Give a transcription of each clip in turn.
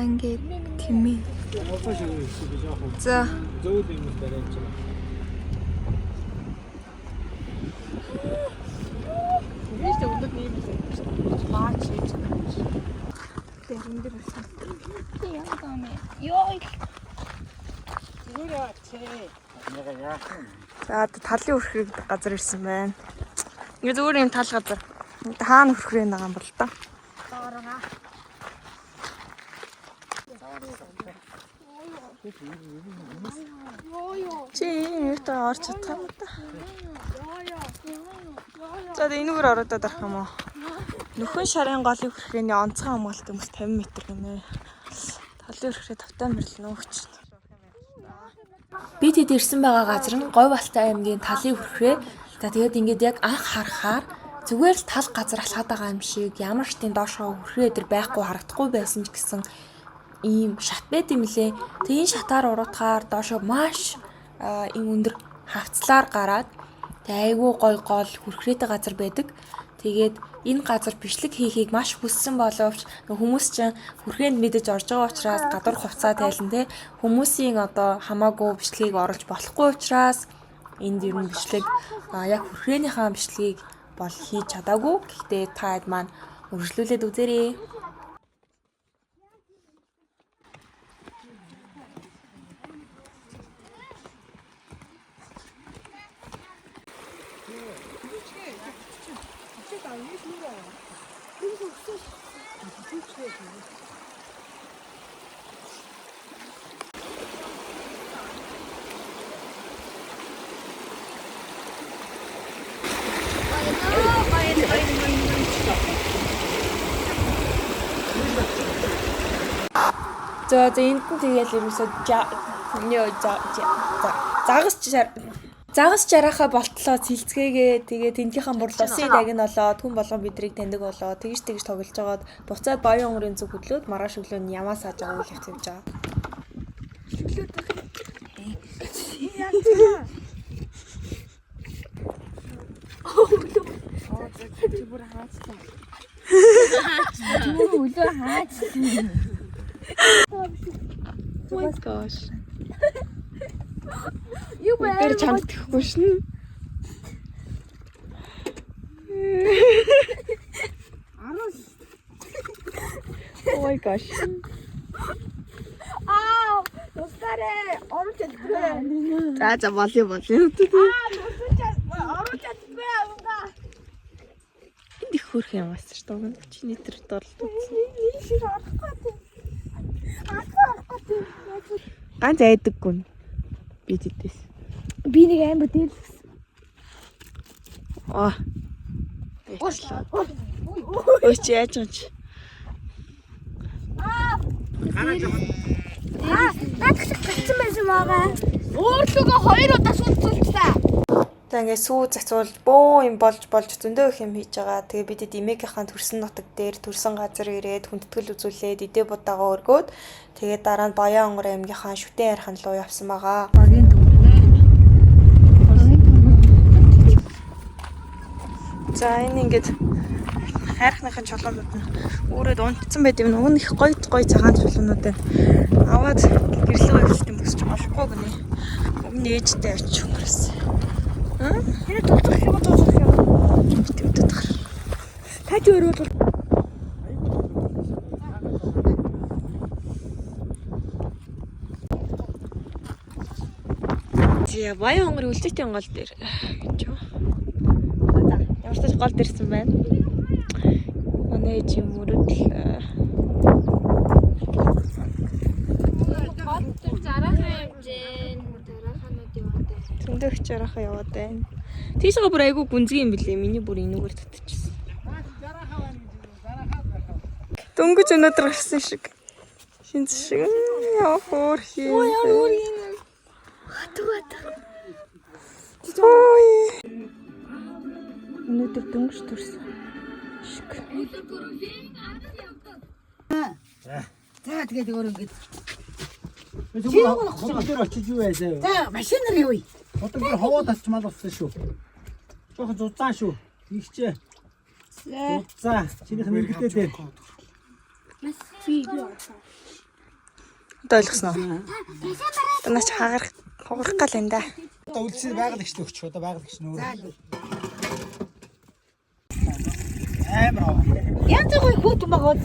ингээд тэмээ. За. Зөөл юм барайж байгаа. Вижте, өндөр нэг баач хийж байна. Тэрэн дээр байсан. Яа гэмэ. Йой. Юураа чээ. Яга яахан. За талын өрхрийг газар ирсэн байна. Ингээ зүгээр юм тал газар. Хаана өрхрээ байгаа юм бол та. Доороо. Чи энэ орч чадах юм да. За энэгээр ороод дарах юм уу? Нөхөн шарын голын хүрхрээний онцгой хамгаалт юмс 50 м гинэ. Талын хүрхрээ 50 м л нөөгч. Би тэд ирсэн байгаа газар нь Говь Алтай аймгийн талын хүрхрээ. За тэгээд ингээд яг анх харахаар зүгээр л тал газар алхаад байгаа юм шиг ямар ч тийм доошоо хүрхрээ дээр байхгүй харагдахгүй байсан ч гэсэн ийм шат байт юм лээ. Тэгээ энэ шатаар уруудахаар доошоо маш ийм өндөр хавцлаар гараад тэгээ айгүй гой гол хүрхрээтэй газар байдаг. Тэгээд энэ газар бичлэг хийхийг маш хүссэн боловч хүмүүс чинь хүрхээнд мэдэж орж байгаа учраас гадуур хувцас тайлан те хүмүүсийн одоо хамаагүй бичлэгийг оруулж болохгүй учраас энд ер нь бичлэг яг хүрхрээнийхээ бичлэгийг бол хийж чадаагүй. Гэхдээ та хэд маань үргэлжлүүлээд үзээрэй. За энд нь тэгээд ерөөсөө загас жарахаа болтлоо цэлцгээгээ тэгээд тэнхийнхэн бурлуусын даг нь болоод хүн болгон бидрийг таньдаг болоод тэгж тоглож байгаад буцаад баян өнгөрийн зүг хөдлөөд маргааш өглөө нь ямаа сааж байгаа үйл явц явж байгаа. Бүр хаацлаа. Өглөө хаацлаа. Oh my gosh. Юу бэ? Тэр чамд тэхгүй шин. Oh my gosh. Нустарэ оруулж чадахгүй. За болё. Нустарч оруулж чадахгүй аваа. Энд их хөрх юм аас ч доо чиний тэр дорлоо. Нэг шиг орохгүй. Ганц айдаггүй би тэтэс. Би нэг амар дээлсэн. Ой чи яаж юм чи. Надад татсан байсан байгаа. Өөрлөгөө 2 удаа суудсан. За ингээд сүү зацуул бөө юм болж зөндөө их юм хийж байгаа. Тэгээ бидэд эмээгийнхаа төрсөн нутаг дээр төрсөн газар ирээд хүндэтгэл үзүүлээд идэ будаагаа өргөөд тэгээ дараа нь Баян онгор аймгийнхаа шүтэн ярхан руу явсан байгаа. За энэ ингээд хайрхныхын чулуунууд нь өөрөө унтцсан байт юм. Уг нь их гоё цагаан чулуунууд байна. Аваад гэрлээ явуулсан босч болохгүй гинэ. Өмнө ээжтэй очиж өнгөрсөн. Тэр тулцах юм уу? Битүүдэд гар. Таж өрөөл. Зя Баян онгор үлдээтэй гол дээр гэж юу. Ямар ч тач гол дээрсэн байна. Манай ээж юм өрөдөл зөндөх жарахаа яваад байна. Тийшээ бүр айгүй гүнзгий юм билээ. Миний бүр энүүгээр татчихсан. Дөнгөж өнөдөр гарсан шиг. Шинц шиг. Яа хөр хий. Ой. Өнөдөр дөнгөж төрсөн. Шиг. За тэгээд өөр ингэж. Хотод очиж юу яасаа. За машинаар явъя. Хотод хаваа тасчмал болсон шүү. Жохон зузаан шүү. Игчээ. За чинийх мэрэгдээ дээр. Одоо ойлгосноо. Одоо наач хагарах гал энэ да. Одоо үлдсэн байгалагч өгч одоо байгалагч нөө. Амар. Янз бүрийн хүүтэн байгаа.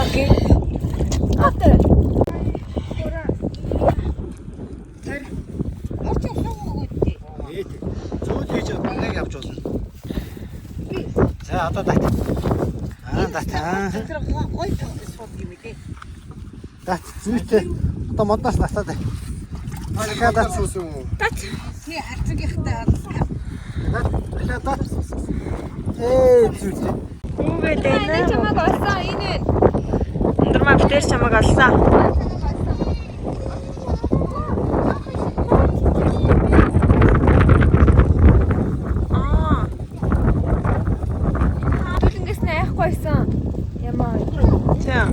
Окей. Атэ. Зүүл хийж банаг явж болно. За одоо дат. Дат. Гой тасрах юм ээ. Дат зүйтэй. Одоо моднаас татаад. Дахиад дат. Дат. Тий арцгийнхтай. Дахиад. Зүйтэй. Үгүй дээ. Чамаг олсон энэ. Өндөрмаа битэр чамаг олсон. Түлэнгээс нь айхгүйсэн. Ямаа. Тийм.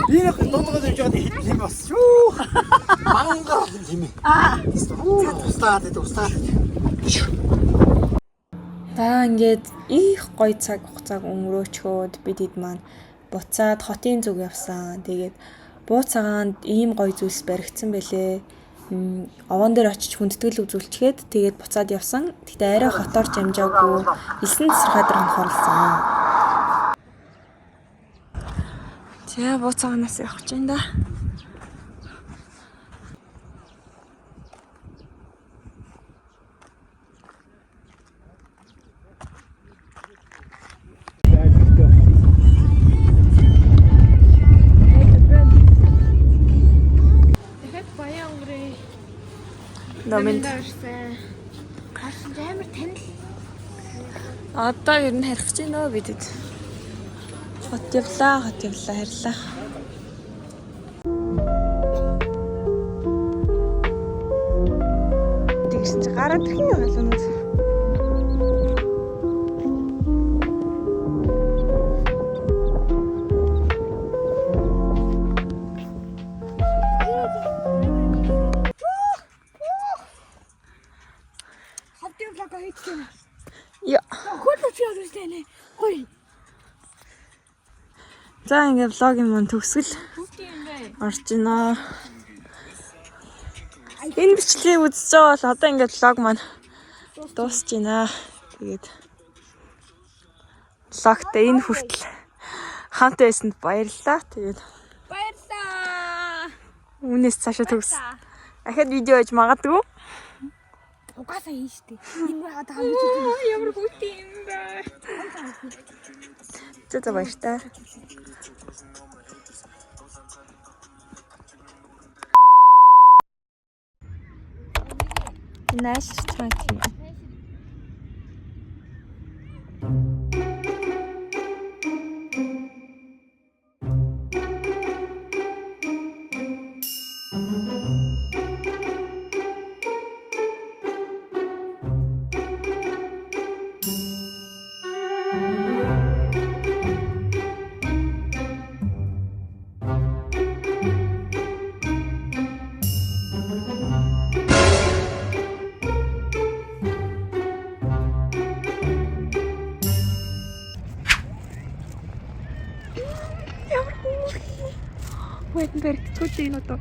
Би нэг дундгал хийж байгаа юм бас шүү. Мангар юм. Устаад. За ингээд их гоё цаг хугацааг өнгөрөөчхөөд бид хэд маань буцаад хотын зүг явсан. Тэгээд буу цагаанд ийм гоё зүйлс баригдсан байлээ. Овон дээр очиж хүндэтгэл үзүүлчихэд тэгээд буцаад явсан. Тэгтээ арай хотоор жамжаагүй элсэн тесрэх хадар анхоорлсон. За буу цагаанаас явах гэж байна да. Номын Харсан амар танил. одоо ер нь харих гэж нөө бидэд. Хот явлаа харьлаа. Тэгсэн чи гараад ирэх юм болов уу? Хавтын флага хийчихсэн. Яа. Хөлөч явуулсан. Хой. За ингээд влогийн маань төгсгөл орж байна. Энэ бичлэгийг үзэж байгаа бол одоо ингээд влог маань дуусж байна. Тэгээд влогтой энэ хүртэл хамт байсанд баярлалаа. Тэгээд Баярлаа. үүнээс цаашаа төгс. Дахиад видео хийж магадгүй. Угаасаа хийн штэ. Энэ хаад хамж Ямар хүүтэй юм бэ? За баяр та. Нааш чанг юм. Wait, баригдчихгүй энэ одоо.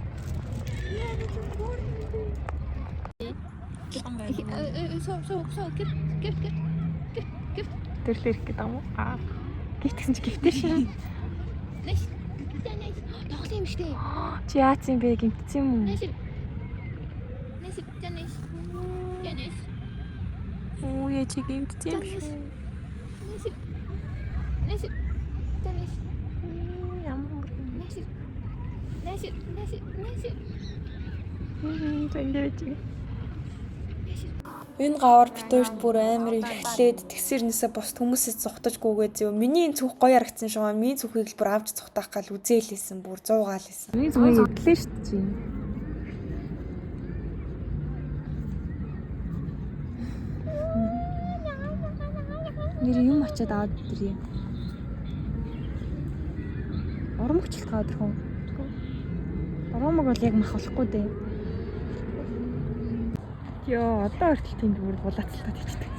Тэрлэр их гэдэг юм уу? Гихтсэн чи гихтэр шин. тоглоом штэ. Чи яац юм бэ? Гимтсэн юм уу? Оо яа чи гимтсэн юм шүү. Энэ гавар битүүрт бүр амар ихлээд тэгсэрнээсээ бусд хүмүүсээс зүхтажгүйгээ зөө. Миний энэ цүх гоё харагдсан шугаа. Миний цүхийг л бүр авч зүхтах гал үзээлээсэн бүр 100 гаал хийсэн. Миний зүгийг өдлөө шүү дээ. Нэр юм ачаад аваад ирээ. Урам хүчилт аваад ирэх үү? Урамг бол яг мах болохгүй дээ. Йоо, одоо хүртэл тийм бүр булаацалтаад ичдэг.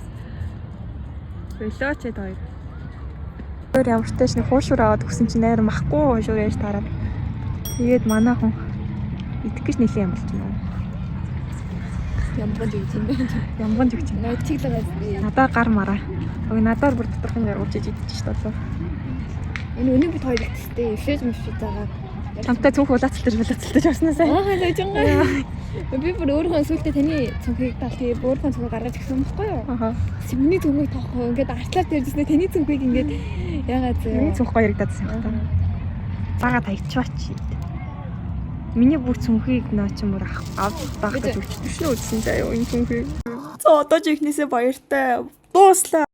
Болооч эд хоёр. Өөр ямар ч тааш нэг хуушуур аваад өгсөн чинь нээр махгүй хуушуур яаж тараад. Тэгээд манай хүн идэх гэж нэлээд юм болчихно. Ямбан гэж юм байна. Ямбан зүгч. Нойтиг л газ. Надаа гар мараа. Ой надаар бүр доторхон жаргуулж идэж ш тоо. Энэ өнөө бид хоёр ихтэй өвшөөж мөвшөж байгаа. Хамтаа цүнх булаацалтаж орсноосаа. Аа жонгаа. Би бүр өөрөө сүултээ таны цүнхийг тал тэгээ өөрөө цүнхийг гаргаж ирсэн байхгүй юу? Аха. Миний цүнхийг тоохгүй ингээд артлаар дэржснэ таны цүнхийг ингээд яагаад зөө. Миний цүнх гоё яригдаадсан юм байна. Бага таягчаач. Миний бүр цүнхийг наа чи мөр авах байх гэж өчтөж шнэ үзсэн заяа энэ цүнхийг. За одоо ч ихнээсээ баяртай. Дууслаа.